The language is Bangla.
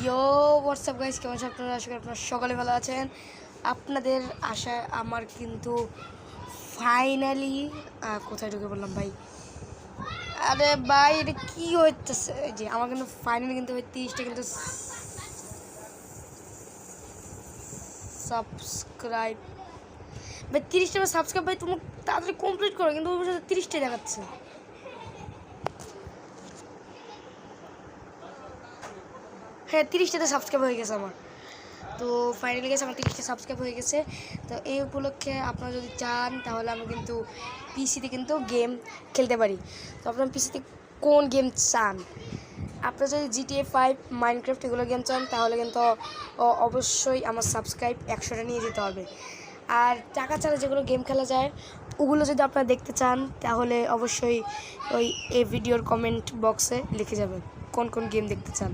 ইয়ো হোয়াটসঅ্যাপ গাইস, কেমন আছেন আপনারা? আশা করি আপনারা সকলে ভালো আছেন। আপনাদের আশায় আমার কিন্তু ফাইনালি কোথায় ঢুকে বললাম ভাই, আরে ভাই এটা কী হইতেছে? যে আমার কিন্তু ফাইনালি কিন্তু 30টা কিন্তু সাবস্ক্রাইব ভাই, 30টা সাবস্ক্রাইব ভাই তুমি তাড়াতাড়ি কমপ্লিট করো, কিন্তু ওর সাথে 30টাই দেখাচ্ছে। হ্যাঁ 30টাতে সাবস্ক্রাইব হয়ে গেছে আমার। তো ফাইনালি গেছে আমার 30টা সাবস্ক্রাইব হয়ে গেছে। তো এই উপলক্ষে আপনারা যদি চান তাহলে আমি কিন্তু পিসিতে কিন্তু গেম খেলতে পারি। তো আপনারা পিসিতে কোন গেম চান? আপনারা যদি GTA 5 মাইনক্রাফট এগুলো গেম চান তাহলে কিন্তু অবশ্যই আমার সাবস্ক্রাইব 100টা নিয়ে যেতে হবে। আর টাকা ছাড়া যেগুলো গেম খেলা যায় ওগুলো যদি আপনারা দেখতে চান তাহলে অবশ্যই ওই এই ভিডিওর কমেন্ট বক্সে লিখে যাবেন কোন কোন গেম দেখতে চান।